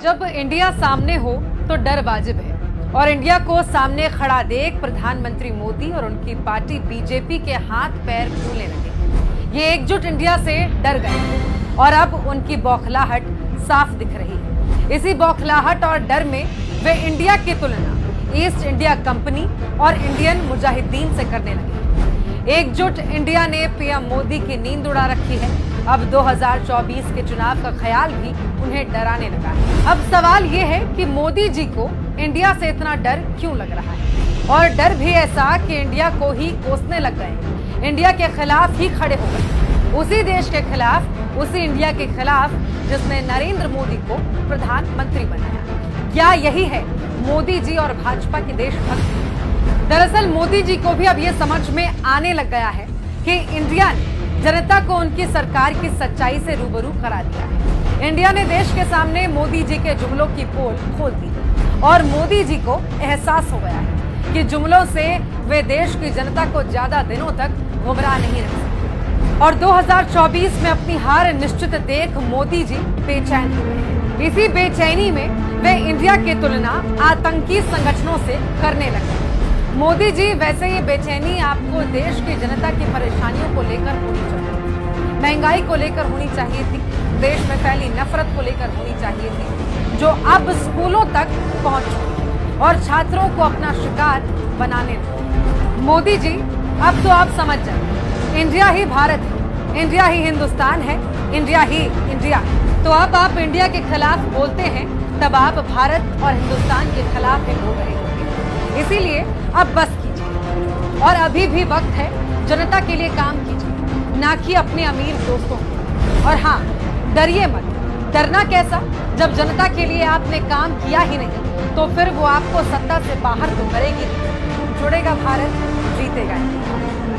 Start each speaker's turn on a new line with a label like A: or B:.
A: जब इंडिया सामने हो तो डर वाजिब है और इंडिया को सामने खड़ा देख प्रधानमंत्री मोदी और उनकी पार्टी बीजेपी के हाथ पैर फूलने लगे। ये एकजुट इंडिया से डर गए और अब उनकी बौखलाहट साफ दिख रही है। इसी बौखलाहट और डर में वे इंडिया की तुलना ईस्ट इंडिया कंपनी और इंडियन मुजाहिदीन से करने लगे। एकजुट इंडिया ने पीएम मोदी की नींद उड़ा रखी है। अब 2024 के चुनाव का ख्याल भी उन्हें डराने लगा है। अब सवाल ये है कि मोदी जी को इंडिया से इतना डर क्यों लग रहा है, और डर भी ऐसा कि इंडिया को ही कोसने लग गए, इंडिया के खिलाफ ही खड़े हो गए, उसी देश के खिलाफ, उसी इंडिया के खिलाफ जिसने नरेंद्र मोदी को प्रधानमंत्री बनाया। क्या यही है मोदी जी और भाजपा की देशभक्ति? दरअसल मोदी जी को भी अब ये समझ में आने लग गया है कि इंडिया ने जनता को उनकी सरकार की सच्चाई से रूबरू करा दिया है। इंडिया ने देश के सामने मोदी जी के जुमलों की पोल खोल दी और मोदी जी को एहसास हो गया है कि जुमलों से वे देश की जनता को ज्यादा दिनों तक गुमराह नहीं रख सकते। और 2024 में अपनी हार निश्चित देख मोदी जी बेचैन हो गए हैं। इसी बेचैनी में वे इंडिया की तुलना आतंकी संगठनों से करने लगे। मोदी जी, वैसे ये बेचैनी आपको देश की जनता की परेशानियों को लेकर होनी चाहिए, महंगाई को लेकर होनी चाहिए थी, देश में फैली नफरत को लेकर होनी चाहिए थी, जो अब स्कूलों तक पहुंच चुकी है और छात्रों को अपना शिकार बनाने लगे। मोदी जी, अब तो आप समझ जाए, इंडिया ही भारत है, इंडिया ही हिंदुस्तान है, इंडिया ही इंडिया। तो अब आप इंडिया के खिलाफ बोलते हैं, तब आप भारत और हिंदुस्तान के खिलाफ ही बोल रहे होंगे। इसीलिए अब बस कीजिए और अभी भी वक्त है, जनता के लिए काम कीजिए, ना कि अपने अमीर दोस्तों के। और हाँ, डरिए मत। डरना कैसा, जब जनता के लिए आपने काम किया ही नहीं तो फिर वो आपको सत्ता से बाहर तो करेगी। जुड़ेगा भारत, जीतेगा इंडिया।